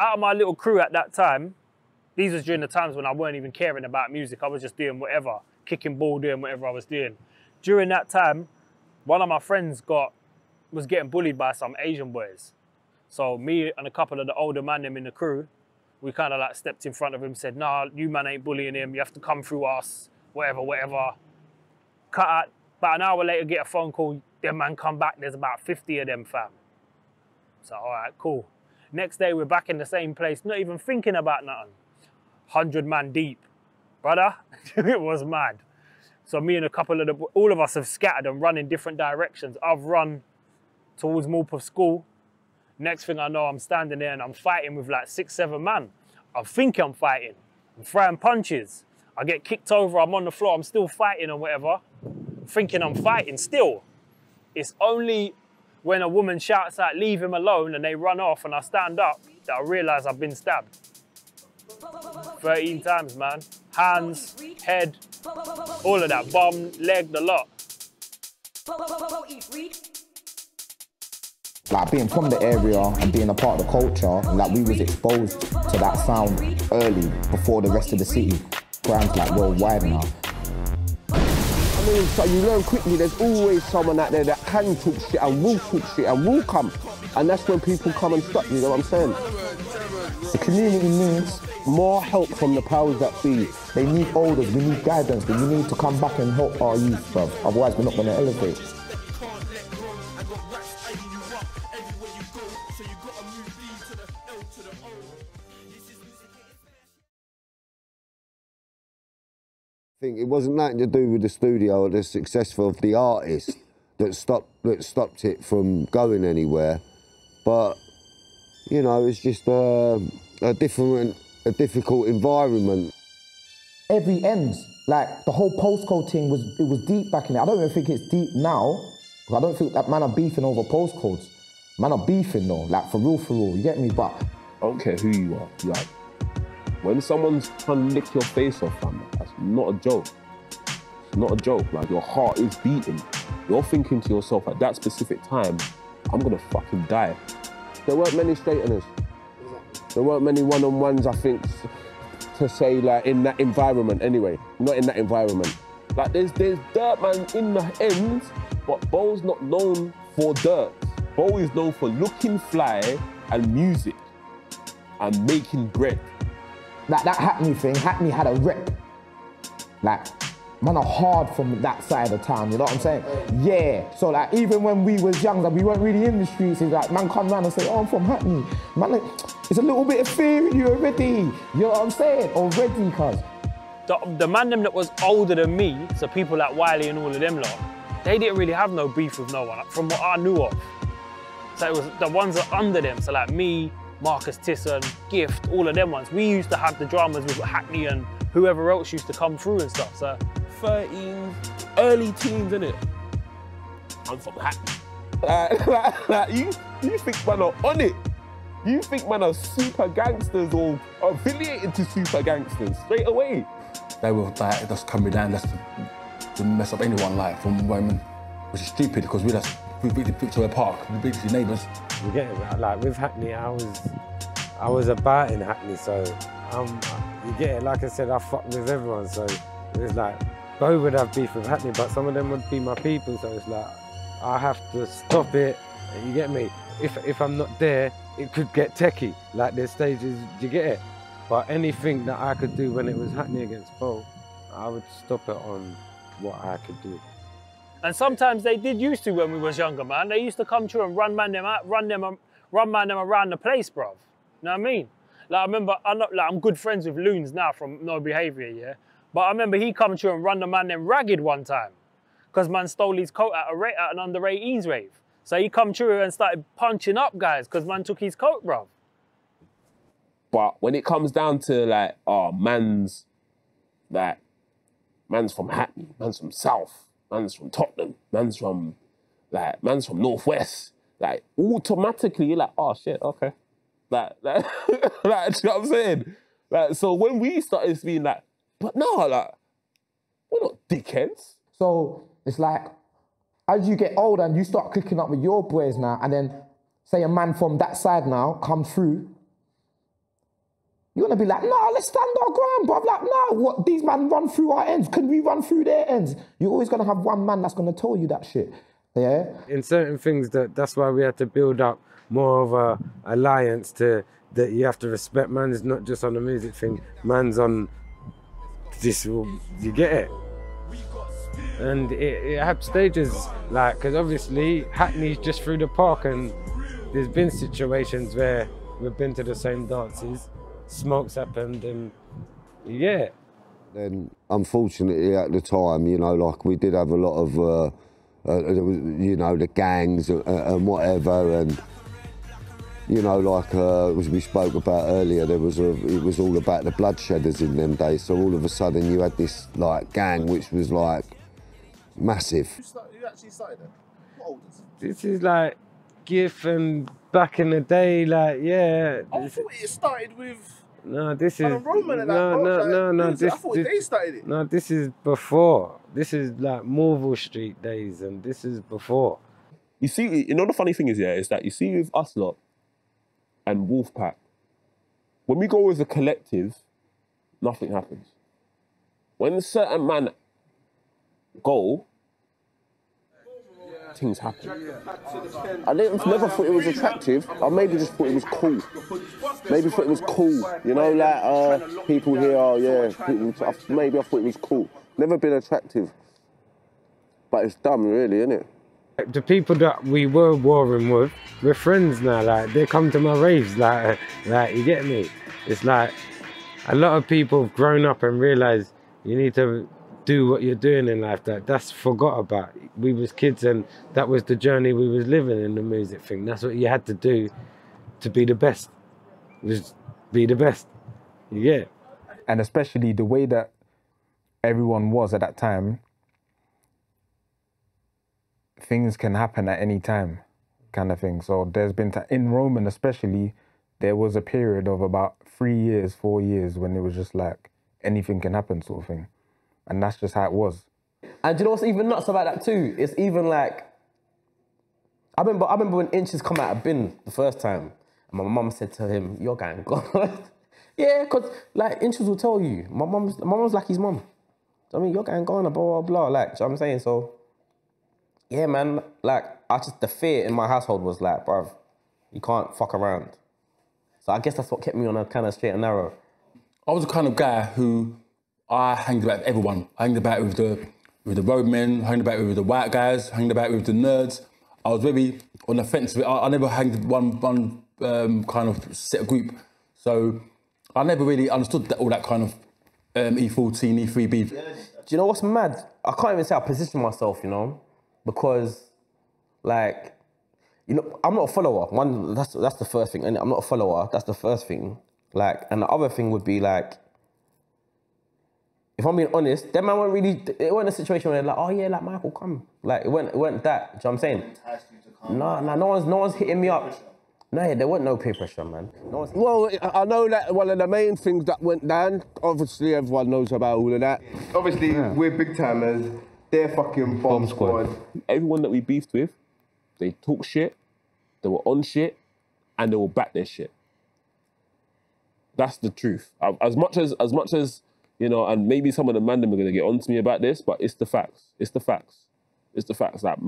out of my little crew at that time, these was during the times when I weren't even caring about music. I was just doing whatever, kicking ball, doing whatever I was doing. During that time, one of my friends was getting bullied by some Asian boys. So me and a couple of the older men in the crew, we kind of like stepped in front of him, said, nah, you man ain't bullying him. You have to come through us, whatever, whatever. Cut out. About an hour later, get a phone call. Them man come back. There's about 50 of them, fam. So, all right, cool. Next day, we're back in the same place, not even thinking about nothing. 100 man deep. Brother, it was mad. So me and a couple of all of us have scattered and run in different directions. I've run towards Morpeth School. Next thing I know, I'm standing there and I'm fighting with like 6, 7 man. I think I'm fighting. I'm throwing punches. I get kicked over, I'm on the floor, I'm still fighting or whatever. Thinking I'm fighting still. It's only when a woman shouts out, leave him alone, and they run off and I stand up that I realise I've been stabbed. 13 times, man. Hands, head, all of that. Bum, leg, the lot. Like being from the area and being a part of the culture, like we was exposed to that sound early before the rest of the city. Grime's like worldwide now. I mean, so you learn quickly there's always someone out there that can talk shit and will come. And that's when people come and stop, you know what I'm saying? The community needs more help from the powers that be. They need elders, we need guidance, we need to come back and help our youth, bruv. Otherwise we're not going to elevate. I think it wasn't nothing to do with the studio or the success of the artist that stopped it from going anywhere. But, you know, it's just a difficult environment. Every ends, like the whole postcode thing it was deep back in there. I don't even think it's deep now, because I don't think that man are beefing over postcodes. Man are beefing though, like for real, you get me? But I don't care who you are, like, when someone's trying to lick your face off, fam, that's not a joke. It's not a joke, like your heart is beating. You're thinking to yourself at that specific time, I'm gonna fucking die. There weren't many straighteners. There weren't many one-on-ones, I think, to say, like, in that environment anyway. Not in that environment. Like, there's dirt man in the ends, but Bo's not known for dirt. Bo is known for looking fly and music and making bread. Like that Hackney thing, Hackney had a rep. Like, man are hard from that side of town, you know what I'm saying? Yeah, so like even when we was younger, we weren't really in the streets, it's like man come round and say, oh, I'm from Hackney. Man, like, it's a little bit of fear in you already, you know what I'm saying? Already, cuz. The man them that was older than me, so people like Wiley and all of them lot, they didn't really have no beef with no one, from what I knew of. So it was the ones that under them, so like me, Marcus Tisson, Gift, all of them ones. We used to have the dramas with Hackney and whoever else used to come through and stuff, so. 13, early teens, innit? I'm from Hackney. You think man are on it? You think man are super gangsters or affiliated to super gangsters straight away? They were like, just coming down to mess up anyone, like, from women, which is stupid because we beat the Victoria Park, we beat the neighbours. You get it, like with Hackney, I was about in Hackney, so you get it. Like I said, I fuck with everyone, so it's like Bo would have beef with Hackney, but some of them would be my people, so it's like I have to stop it. You get me? If I'm not there, it could get techie. Like there's stages, you get it. But anything that I could do when it was Hackney against Bo, I would stop it on what I could do. And sometimes they did used to when we was younger, man. They used to come through and run man them around the place, bruv. You know what I mean? Like I remember, I'm good friends with Loons now from No Behaviour, yeah? But I remember he come through and run the man them ragged one time. Because man stole his coat at an under 18s rave. So he come through and started punching up guys because man took his coat, bruv. But when it comes down to like, oh, man's from Hackney, man's from South, man's from Tottenham, man's from Northwest, like automatically you're like, oh shit, okay. Like, you know what I'm saying? Like, so when we started being like, but no, like, we're not dickheads. So it's like, as you get older and you start clicking up with your boys now, and then say a man from that side now comes through, You're gonna be like, nah, let's stand our ground, bruv. Like, nah, what, these man run through our ends. Can we run through their ends? You're always gonna have one man that's gonna tell you that shit. Yeah? In certain things, that's why we had to build up more of a alliance that you have to respect. Man's not just on the music thing, man's on this, you get it? And it had stages, like, because obviously Hackney's just through the park, and there's been situations where we've been to the same dances, smokes happened, and yeah. Then, unfortunately, at the time, you know, like, we did have a lot of, you know, the gangs and whatever, and, you know, like, as we spoke about earlier, it was all about the bloodshedders in them days, so all of a sudden you had this, like, gang which was, like, massive. You actually started it? What old is it? This is like GIF and back in the day, like, yeah. I thought it started with... No, this is... Roman and no, I thought they started it. No, this is before. This is like Morville Street days, and this is before. You see, you know the funny thing is, yeah, is that you see with us lot and Wolfpack, when we go as a collective, nothing happens. When a certain man go, things happen. I never thought it was attractive. I maybe just thought it was cool. Maybe thought it was cool. You know, like people here are, maybe I thought it was cool. Never been attractive. But it's dumb, really, isn't it? The people that we were warring with, we're friends now. Like, they come to my raves. Like you get me? It's like a lot of people have grown up and realised you need to do what you're doing in life. That's forgot about. We was kids, and that was the journey we was living in the music thing. That's what you had to do to be the best. Was be the best. Yeah. And especially the way that everyone was at that time, things can happen at any time, kind of thing. So there's been, in Roman especially, there was a period of about 3 years, 4 years when it was just like anything can happen sort of thing. And that's just how it was. And do you know what's even nuts about that too? It's even like, I remember when Inches come out of bin the first time, and my mum said to him, "You're going gone." Yeah, because like Inches will tell you, my mum's like his mum. I mean, you're going gone, blah, blah, blah. Like, do you know what I'm saying? So, yeah, man, like, the fear in my household was like, bruv, you can't fuck around. So I guess that's what kept me on a kind of straight and narrow. I was the kind of guy who, I hanged about with everyone. I hanged about with the roadmen, hanged about with the white guys, hanged about with the nerds. I was very on the fence. I never hanged one kind of set group. So I never really understood all that kind of E14, E3B. Do you know what's mad? I can't even say I positioned myself, you know, because, like, you know, I'm not a follower. That's the first thing. And I'm not a follower. That's the first thing. Like, and the other thing would be like, if I'm being honest, that man weren't really, it wasn't a situation where they're like, oh yeah, like Michael, come. Like, it weren't that, do you know what I'm saying? No one's hitting me up. No, there wasn't no peer pressure, man. Well, I know that one of the main things that went down, obviously everyone knows about all of that. Obviously, we're big timers. They're fucking bomb squad. Everyone that we beefed with, they talk shit, they were on shit, and they will back their shit. That's the truth. As much as, you know, and maybe some of the man them are going to get on to me about this, but it's the facts. It's the facts. It's the facts. Like,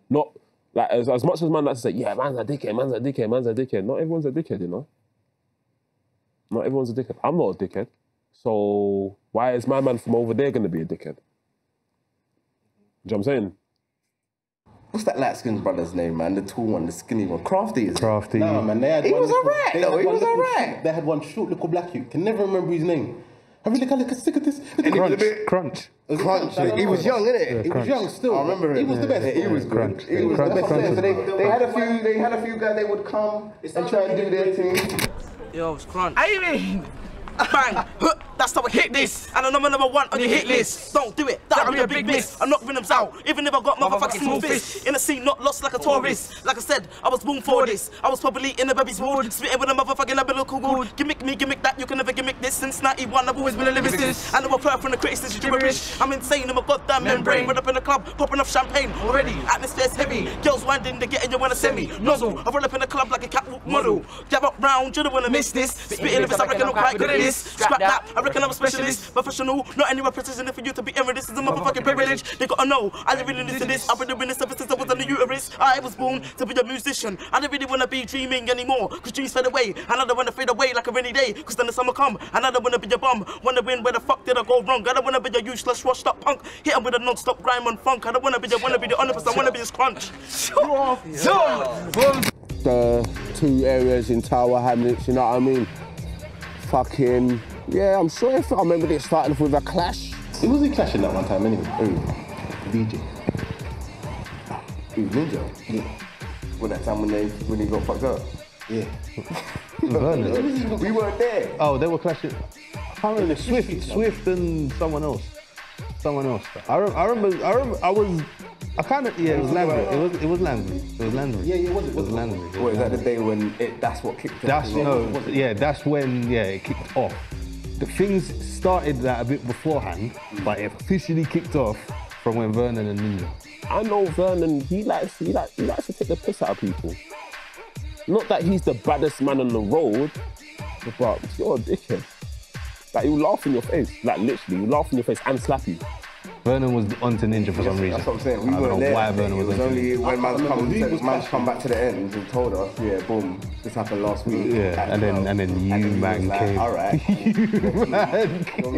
not, like, as much as man likes to say, yeah, man's a dickhead, man's a dickhead, man's a dickhead. Not everyone's a dickhead, you know? Not everyone's a dickhead. I'm not a dickhead. So why is my man from over there going to be a dickhead? Do you know what I'm saying? What's that light-skinned brother's name, man? The tall one, the skinny one. Crafty, is it? Crafty. No, man, they had He one was little- alright, they though. had He one was little alright. short- They had one short little black youth. Can never remember his name. Have you look at stick at this? Crunch. Crunch. He was young, innit? He was young still. I remember He him. was the best. He was good. Crunch. He was the Crunch. best. Crunch. So they had a few guys, they would come and try and do their thing. Yo, it's Crunch. I mean, Bang, that's how I hit this. And I'm number one on your hit list. Don't do it, that'll be a big miss. I knock rhythms out, even if I got motherfucking small fists. In the scene, not lost like a tourist. Like I said, I was born for this. I was probably in the baby's wood, spitting with a motherfucking umbilical wood. Gimmick me, gimmick that, you can never gimmick this. Since 91, I've always been a lyricist. And I'm a player from the critics, this is gibberish. I'm insane, I'm a goddamn membrane. Run up in the club, popping off champagne already. Atmosphere's heavy, girls winding, they're getting you wanna semi. Nozzle, I run up in the club like a catwalk model. Jab up round, you don't wanna miss this. Spitting lyrics, I reckon I'm quite good at this. Scrap that, I reckon I'm a specialist. Professional, not anywhere precision for you to be error. This is a motherfucking privilege. They gotta know, I didn't really listen to this. I've been doing this ever since I was in the uterus. I was born to be a musician. I didn't really wanna be dreaming anymore, cause dreams fade away. And I don't wanna fade away like a rainy day, cause then the summer come. And I don't wanna be a bum, wanna win, where the fuck did I go wrong? I don't wanna be a useless, washed up punk, hit 'em with a non-stop grime and funk. I don't wanna be the honest, I wanna be this crunch. The 2 areas in Tower Hamlets, you know what I mean? Fucking, yeah, I'm sure if I remember it starting off with a clash. Who was he clashing that one time anyway? DJ. Ninja? Yeah. Well, that time when he got fucked up? Yeah. We weren't there. Oh, they were clashing. I can't remember. Swift and someone else. I kind of, yeah, it was Landry. It was Landry. Yeah, it was Landry. What, is that the day when that's what kicked off? That's when it kicked off. The things started a bit beforehand, but it officially kicked off from when Vernon and Ninja. I know Vernon, he likes to take the piss out of people. Not that he's the baddest man on the road, but you're a dickhead. Like, he'll laugh in your face, like literally, he'll laugh in your face and slap you. Vernon was onto Ninja for some reason. That's what I'm saying. We I don't weren't know there. why Vernon was onto only Ninja. when man's come back to the end and told us, yeah, boom, this happened last week. Yeah, and then you man came. All right. You man came.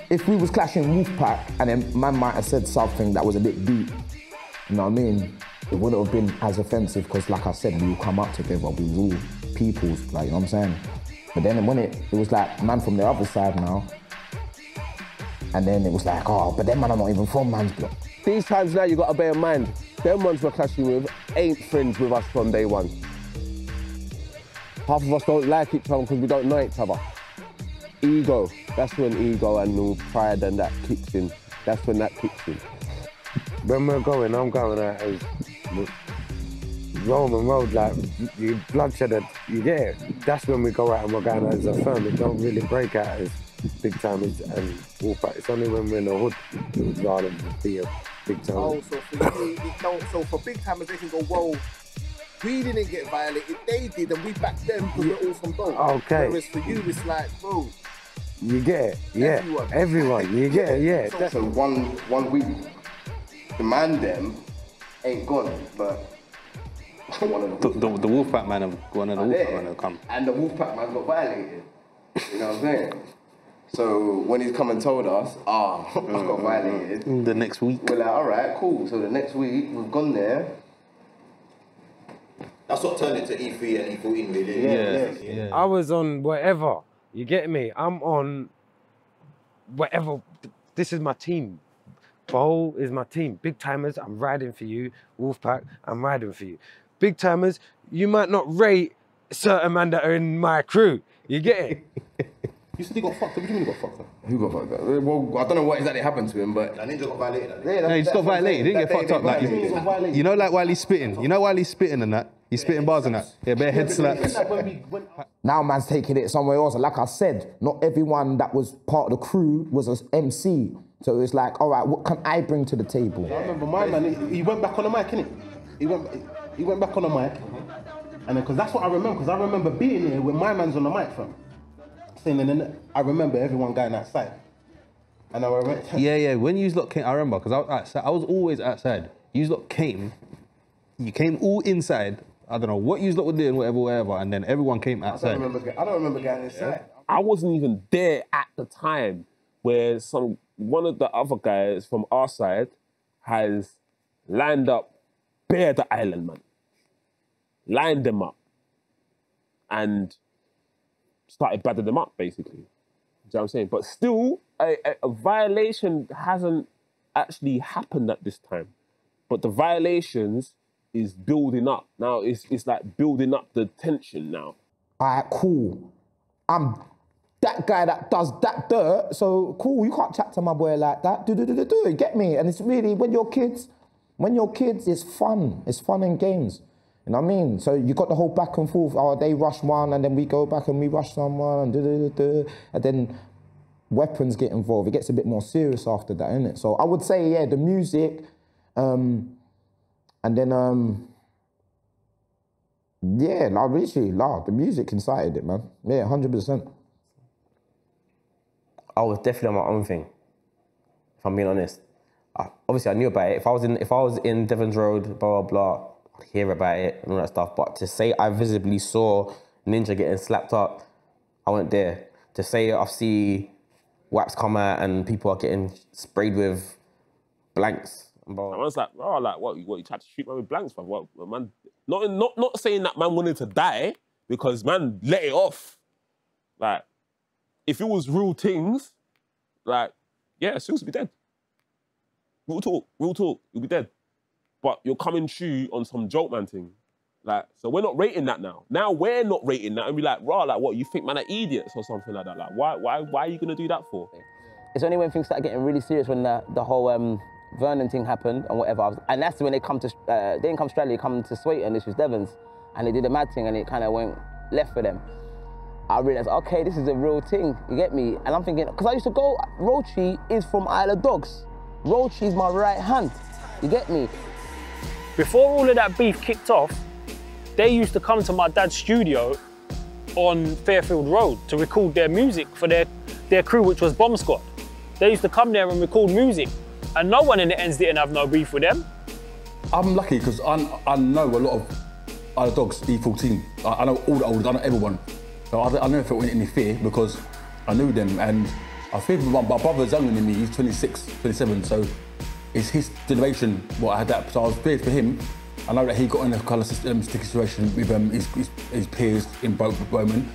If we was clashing Wolfpack and then man might have said something that was a bit deep, you know what I mean? It wouldn't have been as offensive because, like I said, we would come up together. We was all peoples, like, you know what I'm saying? But then when it was like man from the other side now, and then it was like, oh, but them man are not even from man's block. These times now you got to bear in mind, them ones we're clashing with ain't friends with us from day one. Half of us don't like each other because we don't know each other. Ego, that's when ego and all pride and that kicks in. That's when that kicks in. When we're going, I'm going out as Roman road, like you bloodshed, you get it. That's when we go out and we're going out as a firm. It don't really break out as big timers and Wolfpack. It's only when we're in the hood it would rather be a big time. Oh, so for you, it don't. So for big timers, they can go, whoa, we didn't get violated, they did, and we backed them because we're all from both. Okay. Whereas for you, it's like, bro. You get it, yeah. Everyone, you get it, yeah. So one week, the man them ain't gone, but one of the Wolfpack man have gone and the Wolfpack man have come. And the Wolfpack man got violated. You know what I'm saying? So when he's come and told us, I got violated. The next week. We're like, all right, cool. So the next week, we've gone there. That's what turned it to E3 and E14 really. Yeah. I was on whatever, you get me? I'm on whatever, this is my team. Bowl is my team. Big timers, I'm riding for you. Wolfpack, I'm riding for you. Big timers, you might not rate certain men that are in my crew. You get it? You said he got fucked up. What do you mean he got fucked up? Who got fucked up? Well, I don't know what exactly happened to him, but... Ninja got violated. No, he just got violated. He didn't get fucked up. Like, you know, like while he's spitting. You know, while he's spitting and that. He's spitting bars and that. Yeah, bare head slaps. Now man's taking it somewhere else. And like I said, not everyone that was part of the crew was an MC. So it's like, all right, what can I bring to the table? I remember my man, he went back on the mic, innit? He went back on the mic. And then, because that's what I remember, because I remember being here when my man's on the mic from. And then I remember everyone going outside. And I remember... Yeah, when you lot came, I remember, because I was outside. I was always outside. You lot came, you came all inside. I don't know what you lot were doing, whatever, and then everyone came outside. I don't remember going inside. I wasn't even there at the time where one of the other guys from our side has lined up bare the island, man. Lined them up. And started battering them up, basically. You know what I'm saying? But still, a violation hasn't actually happened at this time. But the violations is building up. Now, it's like building up the tension now. All right, cool. I'm that guy that does that dirt, so cool, you can't chat to my boy like that. Do, get me? And it's really, when you're kids, it's fun. It's fun and games. You know what I mean? So you got the whole back and forth, oh, they rush one, and then we go back and we rush someone, and and then weapons get involved. It gets a bit more serious after that, innit? So I would say, yeah, the music, and then, yeah, literally, the music incited it, man. Yeah, 100%. I was definitely on my own thing, if I'm being honest. Obviously, I knew about it. If I was in Devons Road, blah, blah, blah, I'd hear about it and all that stuff. But to say I visibly saw Ninja getting slapped up, I wasn't there. To say I see WAPs come out and people are getting sprayed with blanks. I was like, oh, like, what you tried to shoot man with blanks, man? What, man? Not saying that man wanted to die, because man let it off. Like, if it was real things, like, yeah, Sills would be dead. Real talk, you'll be dead. But you're coming true on some joke man thing. Like, so we're not rating that now. Now we're not rating that, and we're like, rah, like, what, you think man are idiots or something like that? Like, why are you gonna do that for? It's only when things started getting really serious, when the whole Vernon thing happened and whatever, and that's when they come to, they didn't come to Australia, they come to Sweden, this was Devons, and they did a mad thing and it kind of went left for them. I realised, okay, this is a real thing, you get me? And I'm thinking, because I used to go, Rochi is from Isle of Dogs. Rochi is my right hand, you get me? Before all of that beef kicked off, they used to come to my dad's studio on Fairfield Road to record their music for their crew, which was Bomb Squad. They used to come there and record music, and no one in the ends didn't have no beef with them. I'm lucky because I know a lot of Isle of Dogs, E14. I know all the old, I know everyone. So I never felt any fear because I knew them, and I feel my brother's younger than me, he's 26, 27, so it's his generation what I had that. So I was feared for him. I know that he got in a kind of sticky situation with his peers in Bowman,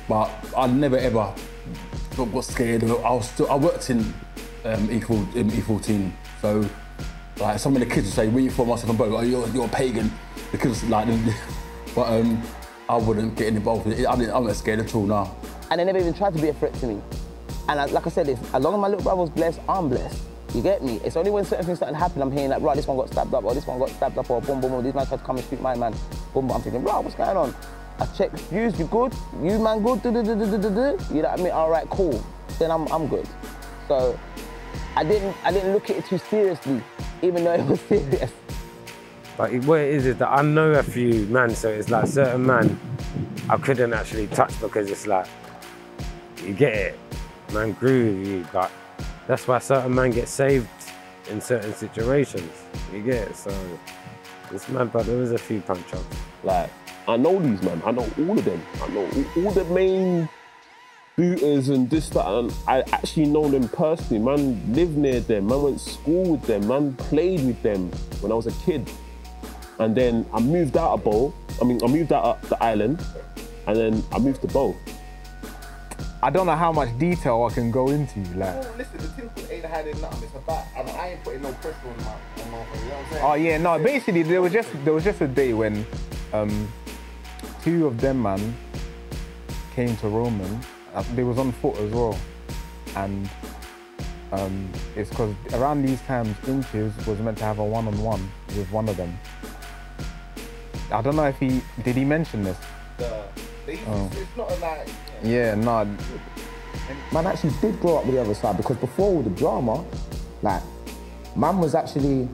but I never ever got scared. I worked in E14, so like some of the kids would say, "Where you from?" I said, "From Bowman." Oh, you're a pagan. The kids like, but I wouldn't get involved with it. I'm not scared at all now. And they never even tried to be a threat to me. And like I said, as long as my little brother was blessed, I'm blessed. You get me? It's only when certain things started to happen, I'm hearing like, right, this one got stabbed up, or this one got stabbed up, or boom, boom, boom, these man tried to come and shoot my man. Boom, boom. I'm thinking, right, what's going on? I checked views, you good? You man good? You know what I mean? All right, cool. Then I'm good. So I didn't look at it too seriously, even though it was serious. But what it is that I know a few man, so it's like certain man I couldn't actually touch because it's like, you get it, man grew with you, but that's why certain man get saved in certain situations. You get it? So it's mad, but there was a few punch-ups. Like, I know these man, I know all of them. I know all the main booters and this, that, and I actually know them personally. Man lived near them, man went to school with them, man played with them when I was a kid. And then I moved out of Bow. I moved out of the island, and then I moved to Bow. I don't know how much detail I can go into. Like, Oh, listen, the thing called Aint Hidin Nuttin, it's about, and I ain't putting no pressure on my you know what I'm saying? oh yeah, no. Basically, there was just a day when two of them man came to Roman. They was on foot as well, and it's because around these times, Inches was meant to have a one-on-one with one of them. I don't know if did he mention this? It's not like... Yeah, no. Man actually did grow up with the other side, because before all the drama, like, man was actually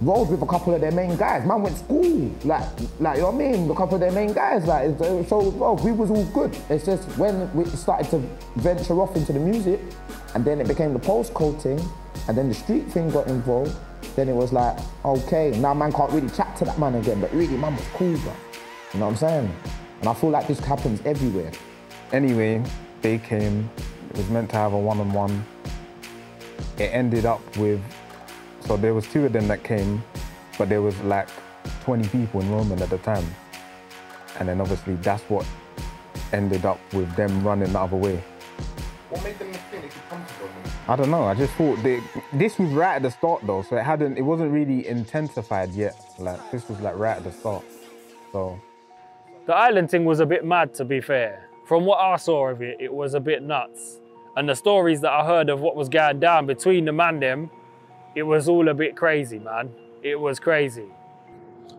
rolled with a couple of their main guys. Man went to school, like you know what I mean? A couple of their main guys, like, so well, we was all good. It's just when we started to venture off into the music, and then it became the postcode thing, and then the street thing got involved, then it was like, okay, now man can't really chat to that man again, but really, man was cool, bro. You know what I'm saying? And I feel like this happens everywhere. Anyway, they came, it was meant to have a one-on-one. It ended up with, so there was two of them that came, but there was like 20 people in Roman at the time. And then obviously that's what ended up with them running the other way. What made them think they could come to Roman? I don't know, I just thought this was right at the start though, so it wasn't really intensified yet. Like, this was like right at the start, so. The island thing was a bit mad, to be fair. From what I saw of it, it was a bit nuts. And the stories that I heard of what was going down between the man them, it was all a bit crazy, man. It was crazy.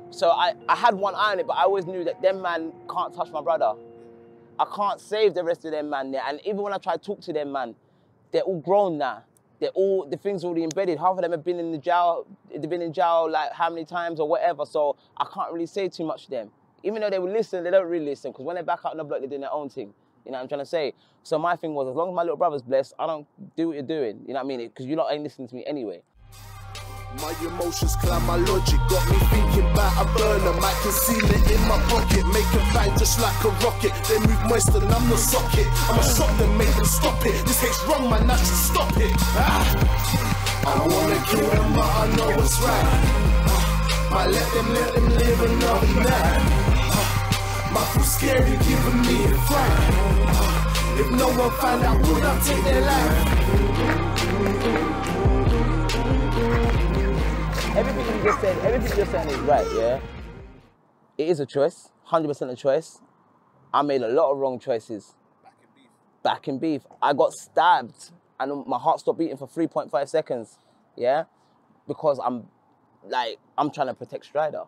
So I had one eye on it, but I always knew that them man can't touch my brother. I can't save the rest of them man there. And even when I try to talk to them man, they're all grown now. The thing's already embedded. Half of them have been in the jail, they've been in jail like how many times or whatever, so I can't really say too much to them. Even though they will listen, they don't really listen, because when they're back out on the block, they're doing their own thing. You know what I'm trying to say? So my thing was, as long as my little brother's blessed, I don't do what you're doing. You know what I mean? Because you lot ain't listening to me anyway. My emotions climb my logic, got me thinking about a burner. Might conceal it in my pocket, make a bang just like a rocket. They move moist and I'm the socket. I'ma shock them, make them stop it. This hate's wrong, man, I should stop it. I wanna kill them, but I know what's right. Might let them live another night. Might feel scary giving me a fright. If no one found out, would I take their life? Everything you just said is right, yeah? It is a choice, 100% a choice. I made a lot of wrong choices. Back in beef. I got stabbed and my heart stopped beating for 3.5 seconds, yeah? Because I'm trying to protect Strider.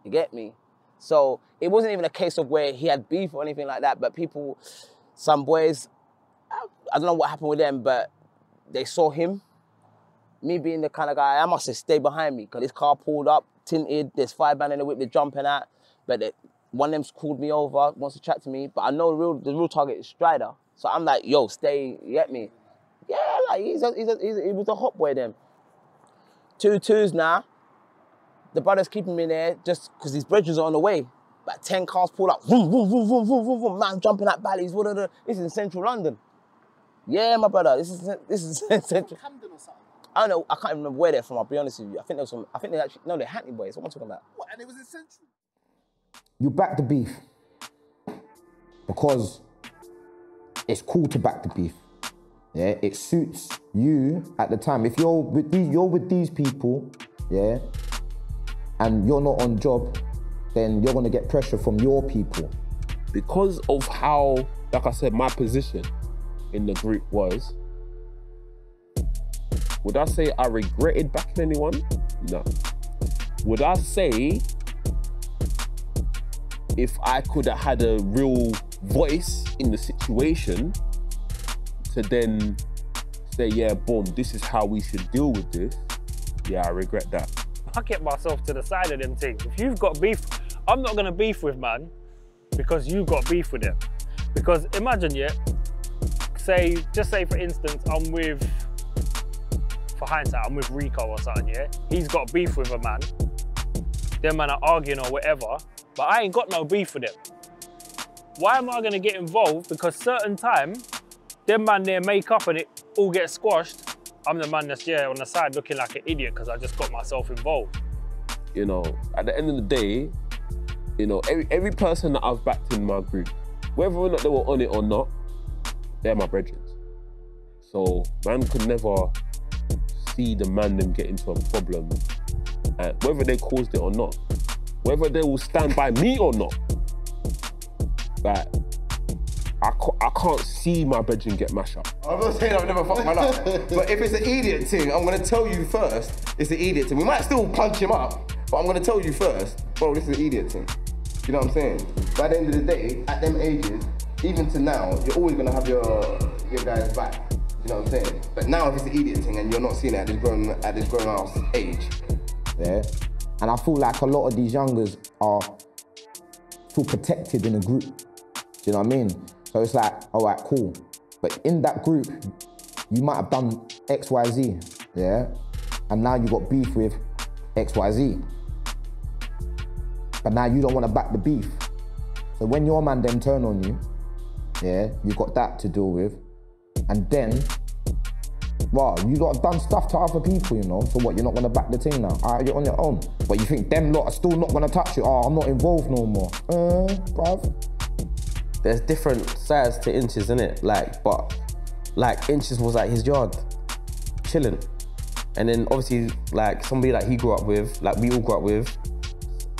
You get me? So it wasn't even a case of where he had beef or anything like that, but people, some boys, I don't know what happened with them, but they saw him. Me being the kind of guy, I must have stayed behind me, because this car pulled up, tinted, there's 5 man in the whip, they're jumping at, but one of them's called me over, wants to chat to me, but I know the real target is Strider. So I'm like, yo, stay, you get me? Yeah, like, he was a hot boy then. 2-2s now. The brother's keeping me there just because his bridges are on the way. About 10 cars pulled up, vroom, vroom, vroom, vroom, vroom, vroom, vroom, man jumping at valleys, this is in central London. Yeah, my brother, this is central. Camden or something? I don't know, I can't even remember where they're from, I'll be honest with you. I think they're actually, no, they're Hackney boys, what am I talking about? What, and it was in central? You back the beef because it's cool to back the beef. Yeah, it suits you at the time. If you're with these people, yeah, and you're not on job, then you're gonna get pressure from your people. Because of how, like I said, my position in the group was, would I say I regretted backing anyone? No. Would I say if I could have had a real voice in the situation to then say, yeah, boom, this is how we should deal with this, yeah, I regret that. I kept myself to the side of them things. If you've got beef, I'm not gonna beef with man because you've got beef with them. Because imagine, yeah, just say for instance, I'm with Rico or something, yeah? He's got beef with a man. Them man are arguing or whatever, but I ain't got no beef with them. Why am I gonna get involved? Because certain time, them man there make up and it all gets squashed. I'm the man that's on the side looking like an idiot because I just got myself involved. You know, at the end of the day, you know, every person that I've backed in my group, whether or not they were on it or not, they're my brethren. So man could never see the man them get into a problem, whether they caused it or not, whether they will stand by me or not. Like, I can't see my brethren get mashed up. I'm not saying I've never fucked my life, but if it's an idiot thing, I'm gonna tell you first, it's an idiot thing. We might still punch him up, but I'm gonna tell you first, bro, this is an idiot thing. You know what I'm saying? By the end of the day, at them ages, even to now, you're always gonna have your guys back. You know what I'm saying? But now if it's an idiot thing and you're not seeing it at this grown ass age. Yeah. And I feel like a lot of these youngers feel protected in a group. Do you know what I mean? So it's like, all right, cool. But in that group, you might have done X, Y, Z, yeah? And now you got beef with X, Y, Z. But now you don't want to back the beef. So when your man then turn on you, yeah, you got that to deal with. And then, well, you lot have done stuff to other people, you know? So what, you're not gonna back the thing now? All right, you're on your own. But you think them lot are still not gonna touch you? Oh, I'm not involved no more. Bruv. There's different sides to Inches, innit? But Inches was like his yard, chilling. And then obviously, like somebody like he grew up with, like we all grew up with,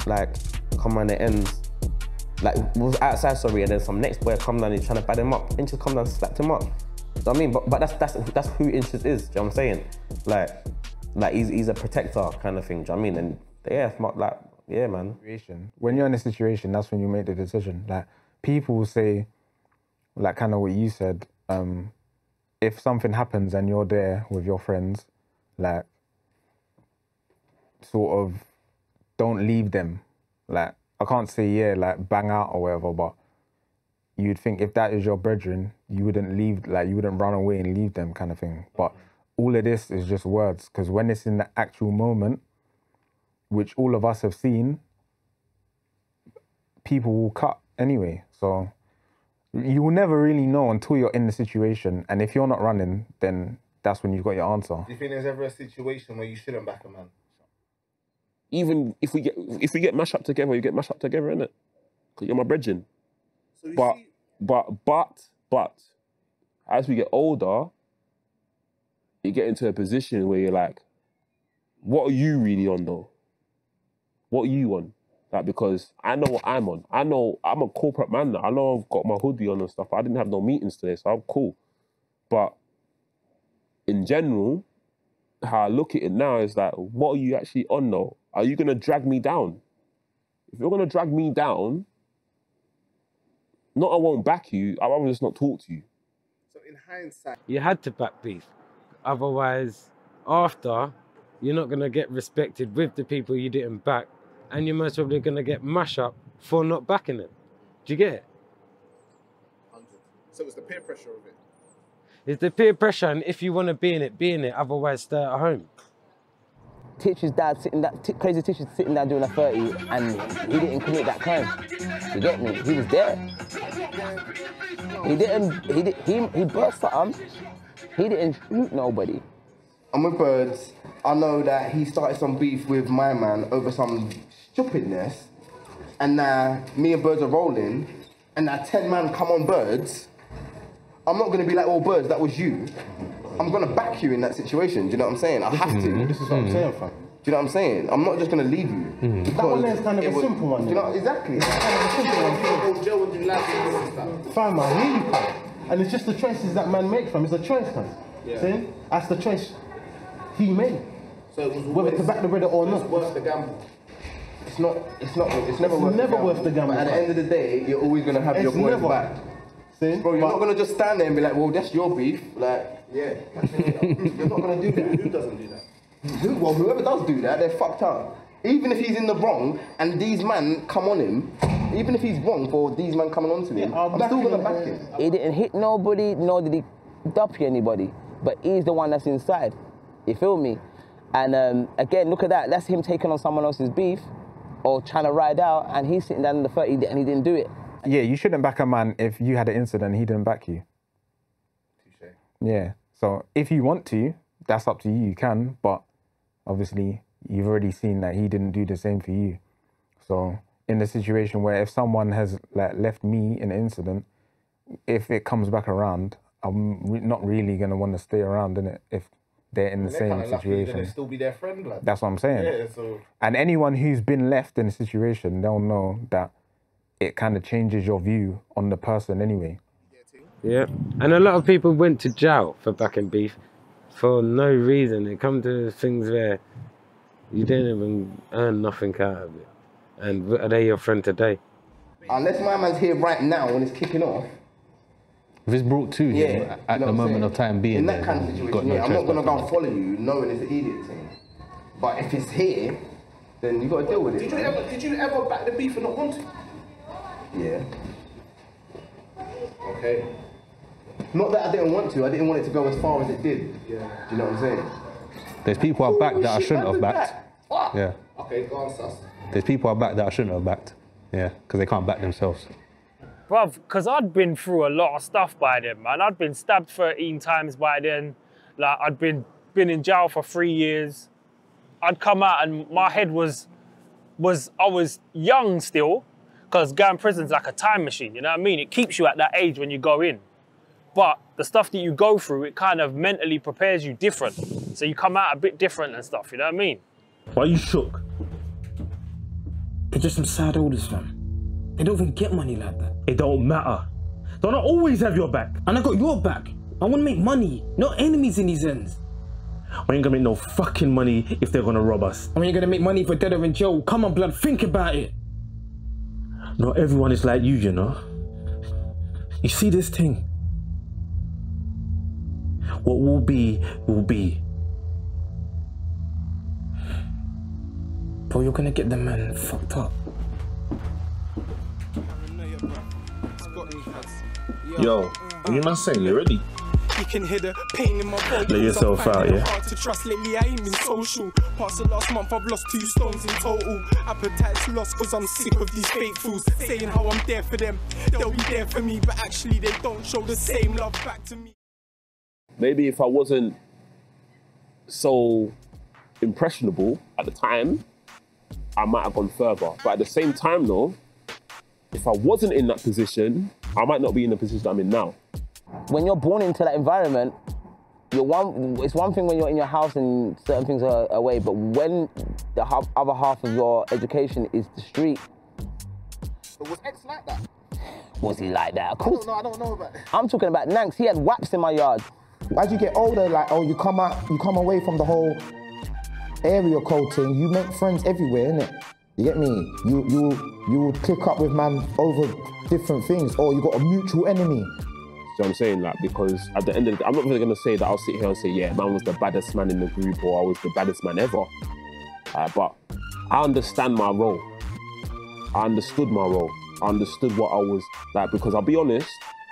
like come around the ends. Like, was outside, sorry, and then some next boy come down, he's trying to bad him up. Inches come down, slapped him up. Do you know what I mean? But that's who Inches is, do you know what I'm saying? Like he's a protector kind of thing, do you know what I mean? And yeah, like, yeah, man. When you're in a situation, that's when you make the decision. Like, people will say, like kind of what you said, if something happens and you're there with your friends, like, sort of, don't leave them. Like, I can't say, yeah, like, bang out or whatever, but you'd think if that is your brethren, you wouldn't leave, like, you wouldn't run away and leave them kind of thing. But all of this is just words, because when it's in the actual moment, which all of us have seen, people will cut anyway. So you will never really know until you're in the situation. And if you're not running, then that's when you've got your answer. Do you think there's ever a situation where you shouldn't back a man? Even if we get mashed up together, you get mashed up together, innit? Because you're my brethren. So but as we get older, you get into a position where you're like, what are you really on though? What are you on? Like, because I know what I'm on. I know I'm a corporate man now. I know I've got my hoodie on and stuff. I didn't have no meetings today, so I'm cool. But in general, how I look at it now is like, what are you actually on though? Are you gonna drag me down? If you're gonna drag me down, not I won't back you, I'd rather just not talk to you. So in hindsight, you had to back Beef. Otherwise, after, you're not gonna get respected with the people you didn't back, and you're most probably gonna get mash up for not backing them. Do you get it? 100. So it's the peer pressure of it. It's the peer pressure, and if you want to be in it, otherwise stay at home. Titch's dad crazy Titch is sitting down doing a 30 and he didn't commit that crime. You get me? He was there. He burst something. He didn't shoot nobody. I'm with Birds. I know that he started some beef with my man over some stupidness, and now me and Birds are rolling, and now 10 man come on Birds. I'm not gonna be like, oh Birds, that was you. I'm gonna back you in that situation. Do you know what I'm saying? I have to. This is what I'm saying, fam. Do you know what I'm saying? I'm not just gonna leave you. That one there's kind of a simple one. Do you know exactly? It's kind of a simple one. Joe would do like fam, I hear you, fam. And it's just the choices that man make, fam. It's a choice, fam. Yeah. See? That's the choice he made. So it was whether to back the brother or not. It's worth the gamble. It's never worth the gamble. But at the end of the day, you're always gonna have your boys back. See? Bro, you're not gonna just stand there and be like, well, that's your beef. Like, yeah, you're not gonna do that. Who doesn't do that? Well, whoever does do that, they're fucked up. Even if he's in the wrong and these men come on him, even if he's wrong for these men coming on to him, I'm still gonna back him. He didn't hit nobody, nor did he dumpy anybody. But he's the one that's inside. You feel me? And again, look at that. That's him taking on someone else's beef or trying to ride out, and he's sitting down in the 30 and he didn't do it. Yeah, you shouldn't back a man if you had an incident and he didn't back you. Touché. Yeah, so if you want to, that's up to you, you can, but obviously you've already seen that he didn't do the same for you. So in the situation where if someone has like left me in an incident, if it comes back around, I'm not really going to want to stay around, innit, if they're in the same situation. They'll still be their friend, blood. That's what I'm saying. Yeah, so... And anyone who's been left in a situation, they'll know that it kind of changes your view on the person anyway. Yeah, and a lot of people went to jail for backing Beef for no reason. It comes to things where you didn't even earn nothing out of it. And are they your friend today? Unless my man's here right now when it's kicking off. If it's brought to him at the moment of time being in that kind of situation, I'm not going to go and follow you knowing it's an idiot thing. But if it's here, then you got to deal with it. Did you ever back the Beef and not want to? Yeah. Okay. Not that I didn't want to, I didn't want it to go as far as it did. Yeah. Do you know what I'm saying? There's people I backed that I shouldn't have backed. Yeah. Okay, go on, sus. There's people I backed that I shouldn't have backed. Yeah, because they can't back themselves. Bruv, because I'd been through a lot of stuff by then, man. I'd been stabbed 13 times by then. Like, I'd been in jail for 3 years. I'd come out and my head I was young still, because going to prison's like a time machine, you know what I mean? It keeps you at that age when you go in. But the stuff that you go through, it kind of mentally prepares you different. So you come out a bit different and stuff, you know what I mean? Why are you shook? They're just some sad orders, fam. They don't even get money like that. It don't matter. Don't I always have your back? And I got your back. I want to make money, not enemies in these ends. We ain't gonna make no fucking money if they're gonna rob us. I mean, you're gonna make money if we're dead or in jail. Come on, blood, think about it. Not everyone is like you know. You see this thing? What will be, will be. Bro, you're gonna get the man fucked up. Yo, what you man saying? You ready? You can hear the pain in my body. Let yourself out, yeah? Hard to trust lately, I ain't been social. Past the last month, I've lost 2 stones in total. Appetite's lost cause I'm sick of these fake fools saying how I'm there for them. They'll be there for me, but actually they don't show the same love back to me. Maybe if I wasn't so impressionable at the time, I might have gone further. But at the same time though, if I wasn't in that position, I might not be in the position I'm in now. When you're born into that environment, it's one thing when you're in your house and certain things are away, but when the other half of your education is the street. But was X like that? Was he like that? Of course. I don't know about it. I'm talking about Nanks. He had waps in my yard. As you get older, like, oh, you come away from the whole area code thing, you make friends everywhere, innit? You get me? You will click up with man over different things, or you got a mutual enemy. You know what I'm saying? Like, because at the end of the day, I'm not really gonna say that I'll sit here and say, yeah, man was the baddest man in the group or I was the baddest man ever. But I understand my role. I understood my role. I understood what I was like, because I'll be honest,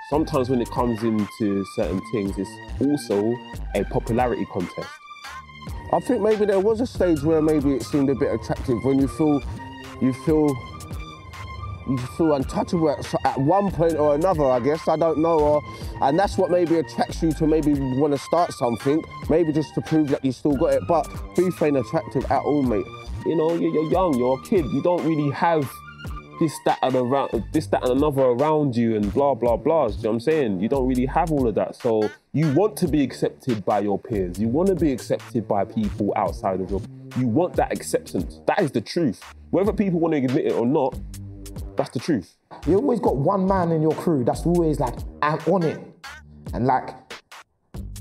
sometimes when it comes into certain things, it's also a popularity contest. I think maybe there was a stage where maybe it seemed a bit attractive when you feel untouchable at one point or another, I guess, I don't know, and that's what maybe attracts you to maybe want to start something, maybe just to prove that you still got it, but beef ain't attractive at all, mate. You know, you're young, you're a kid, you don't really have this, that, and another around you and blah, blah, blah, you know what I'm saying? You don't really have all of that, so you want to be accepted by your peers, you want to be accepted by people outside of you want that acceptance, that is the truth. Whether people want to admit it or not, that's the truth. You always got one man in your crew that's always like on it. And like,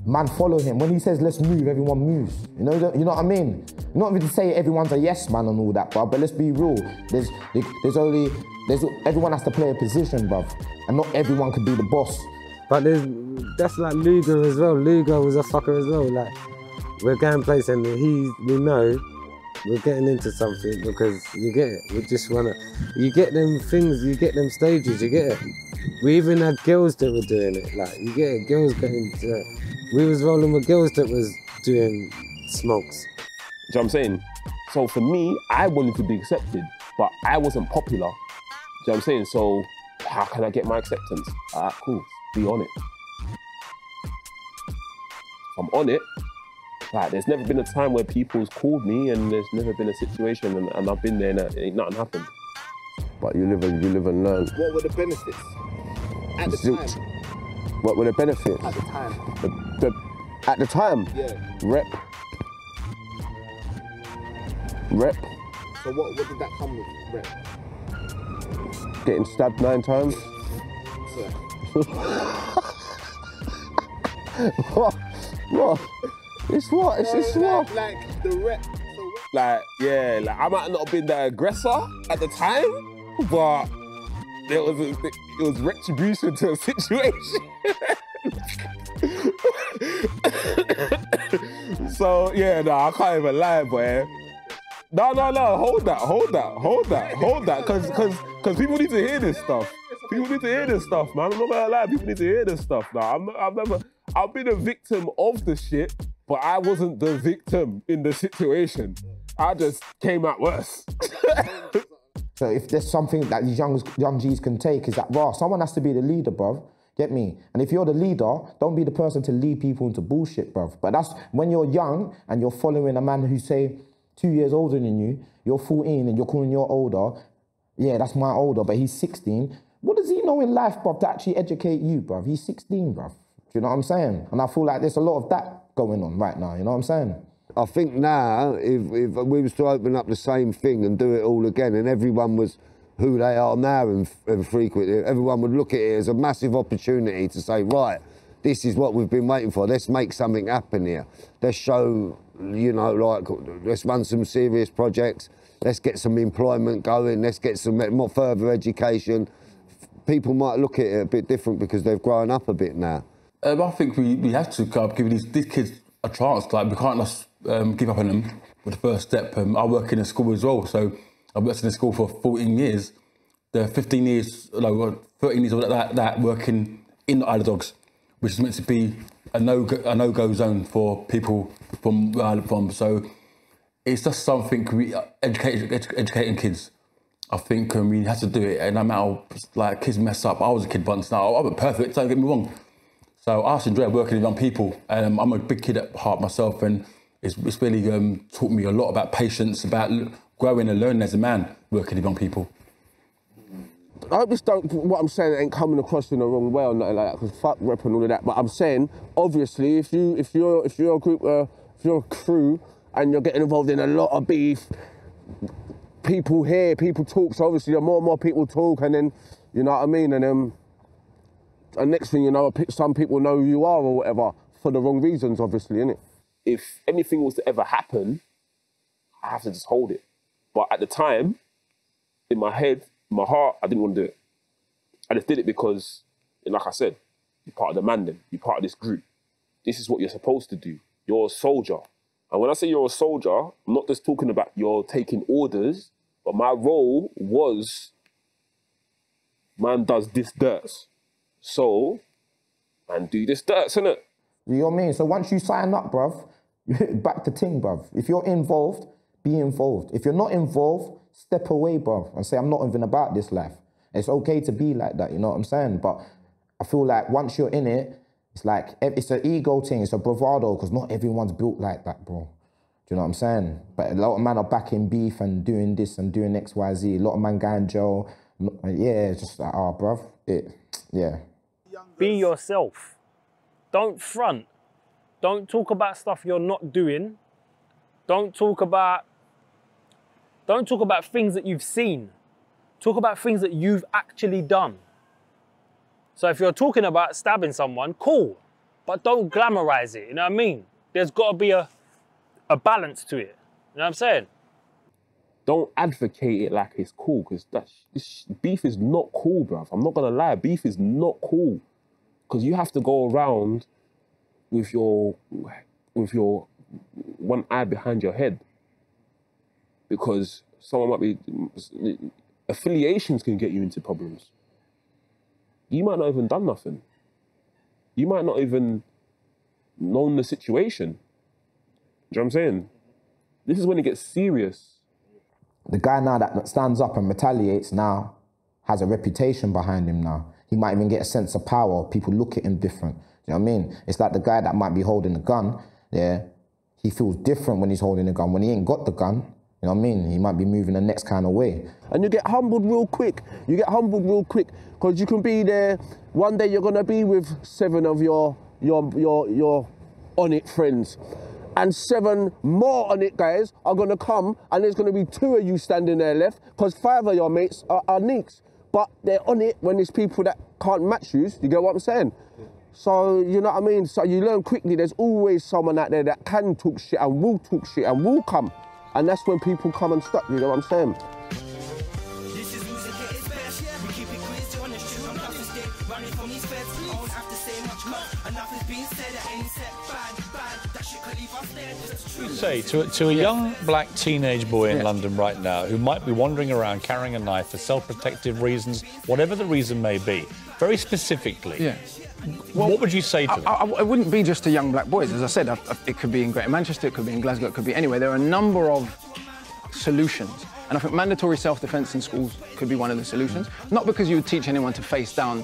man follow him. When he says let's move, everyone moves. You know what I mean? Not even to say everyone's a yes man and all that, bruv, but let's be real. Everyone has to play a position, bruv. And not everyone could be the boss. But that's like Luger as well. Luger was a fucker as well. Like, we're going place and we know we're getting into something because you get it. We just wanna, you get them things, you get them stages, you get it. We even had girls that were doing it, like, you get it, girls getting into it. We was rolling with girls that was doing smokes. Do you know what I'm saying? So for me, I wanted to be accepted, but I wasn't popular. Do you know what I'm saying? So how can I get my acceptance? All right, cool, be on it. If I'm on it, like, there's never been a time where people's called me and there's never been a situation and I've been there and ain't nothing happened. But you live and learn. What were the benefits at the time? What were the benefits? At the time. At the time? Yeah. Rep. So what did that come with, rep? Getting stabbed 9 times. What? It's what? It's just what? Like the rep. Like, yeah, like I might not have been the aggressor at the time, but it was retribution to a situation. So yeah, no, I can't even lie, boy. No, hold that, because people need to hear this stuff. People need to hear this stuff, man. I'm not gonna lie, people need to hear this stuff. Now, I've been a victim of the shit, but I wasn't the victim in the situation. I just came out worse. So if there's something that these young G's can take, is that, someone has to be the leader, bruv. Get me? And if you're the leader, don't be the person to lead people into bullshit, bruv. But that's when you're young and you're following a man who's, say, 2 years older than you, you're 14 and you're calling you're older. Yeah, that's my older, but he's 16. What does he know in life, bruv, to actually educate you, bruv? He's 16, bruv. Do you know what I'm saying? And I feel like there's a lot of that going on right now, you know what I'm saying? I think now, if we was to open up the same thing and do it all again and everyone was who they are now and frequently, everyone would look at it as a massive opportunity to say, right, this is what we've been waiting for. Let's make something happen here. Let's show, you know, like, let's run some serious projects. Let's get some employment going. Let's get some more further education. People might look at it a bit different because they've grown up a bit now. I think we have to give these kids a chance. Like, we can't just give up on them with the first step. I work in a school as well, so I've worked in a school for 14 years. There are 15 years, like 13 years of that working in the Isle of Dogs, which is meant to be a no-go zone for people from where I live from. So it's just something we educating kids. I think we have to do it, and no matter like kids mess up. I was a kid once. Now I'm perfect. Don't get me wrong. So I just enjoy working with young people. I'm a big kid at heart myself, and it's really taught me a lot about patience, about growing and learning as a man working with young people. I hope what I'm saying ain't coming across in the wrong way or nothing like that, because fuck rep and all of that. But I'm saying, obviously, if you're a group, if you're a crew, and you're getting involved in a lot of beef, people hear, people talk. So obviously, the more and more people talk, and then, you know what I mean, and next thing you know, some people know who you are or whatever for the wrong reasons, obviously, innit? If anything was to ever happen, I have to just hold it. But at the time, in my head, in my heart, I didn't want to do it. I just did it because, like I said, you're part of the man then. You're part of this group. This is what you're supposed to do. You're a soldier. And when I say you're a soldier, I'm not just talking about you're taking orders, but my role was, man does this dirt. So, man do this dirt, innit? You know what I mean? So once you sign up, bruv, back to ting, bruv. If you're involved, be involved. If you're not involved, step away, bruv, and say, I'm not even about this life. It's okay to be like that, you know what I'm saying? But I feel like once you're in it, it's like, it's an ego thing, it's a bravado, because not everyone's built like that, bro. Do you know what I'm saying? But a lot of men are back in beef and doing this and doing X, Y, Z. A lot of men going jail. Yeah, it's just like, bruv, yeah. Be yourself. Don't front. Don't talk about stuff you're not doing. Don't talk about things that you've seen. Talk about things that you've actually done. So if you're talking about stabbing someone, cool, but don't glamorize it, you know what I mean? There's got to be a balance to it, you know what I'm saying? Don't advocate it like it's cool, because beef is not cool, bruv. I'm not gonna lie, beef is not cool. Because you have to go around with your one eye behind your head. Because someone might be, affiliations can get you into problems. You might not even done nothing. You might not even known the situation. Do you know what I'm saying? This is when it gets serious. The guy now that stands up and retaliates now has a reputation behind him now. He might even get a sense of power. People look at him different. You know what I mean? It's like the guy that might be holding a gun, yeah, he feels different when he's holding a gun. When he ain't got the gun, you know what I mean? He might be moving the next kind of way. And you get humbled real quick. You get humbled real quick, because you can be there, one day you're gonna be with 7 of your on it friends. And 7 more on it guys are gonna come, and there's gonna be 2 of you standing there left, because 5 of your mates are neeks. But they're on it when there's people that can't match you get what I'm saying? So, you know what I mean? So you learn quickly, there's always someone out there that can talk shit and will talk shit and will come. And that's when people come and stop, you know what I'm saying? Say to a young black teenage boy in London right now who might be wandering around carrying a knife for self-protective reasons, whatever the reason may be, very specifically, well, what would you say to them? It wouldn't be just to young black boys. As I said, it could be in Greater Manchester, it could be in Glasgow, it could be anywhere. There are a number of solutions. And I think mandatory self-defense in schools could be one of the solutions. Not because you would teach anyone to face down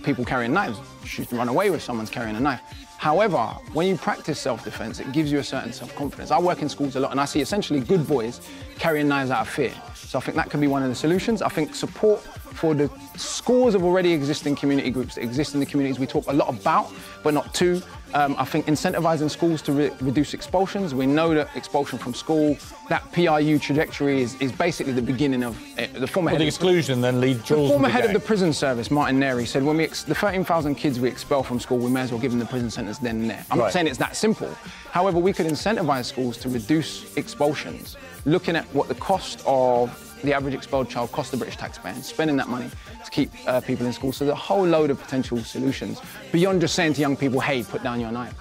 people carrying knives. You should run away with someone's carrying a knife. However, when you practice self-defense, it gives you a certain self-confidence. I work in schools a lot, and I see essentially good boys carrying knives out of fear. So I think that could be one of the solutions. I think support for the scores of already existing community groups that exist in the communities we talk a lot about, but not to. I think incentivising schools to reduce expulsions. We know that expulsion from school, that PRU trajectory is basically the beginning of the former head. The exclusion then leads to the former head of the prison service, Martin Neri, said when the 13,000 kids we expel from school, we may as well give them the prison sentence then and there. I'm not saying it's that simple. However, we could incentivise schools to reduce expulsions, looking at what the cost of the average expelled child costs the British taxpayer and spending that money to keep people in school. So there's a whole load of potential solutions beyond just saying to young people, hey, put down your knife.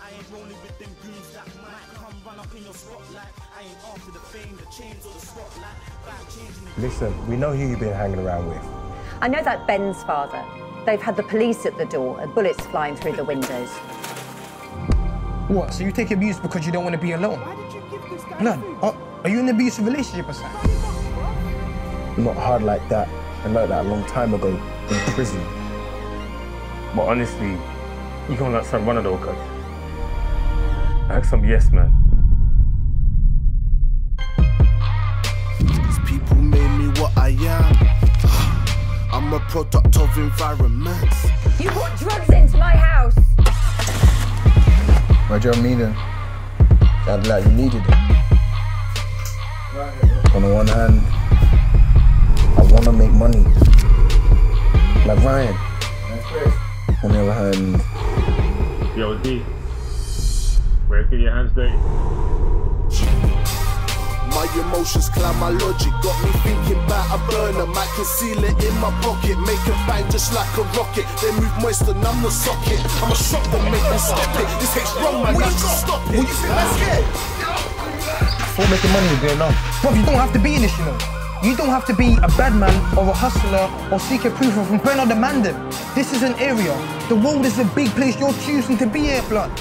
Listen, we know who you've been hanging around with. I know that Ben's father. They've had the police at the door and bullets flying through the windows. What, so you take abuse because you don't want to be alone? Blood, are you in an abusive relationship or something? Not hard like that. I learned that a long time ago in prison. But honestly, you can't let some run it all, cuz. Ask some yes, man. These people made me what I am. I'm a product of environments. You brought drugs into my house. What do you mean then? Sounded like you needed it. On the one hand, I want to make money, like Ryan. On the other hand, yo, D, where can your hands dirty? My emotions cloud my logic, got me thinking about a burner. Might conceal it in my pocket, make it bang just like a rocket. They move moist and I'm the socket. I'ma shock them, make them stop it. This hate's wrong, man, I just stop it. What you think that's scared? Thought making money was going on. Bro, you don't have to be in this, you know. You don't have to be a bad man or a hustler or seek approval from putting on the man them. This is an area. The world is a big place. You're choosing to be here, blood.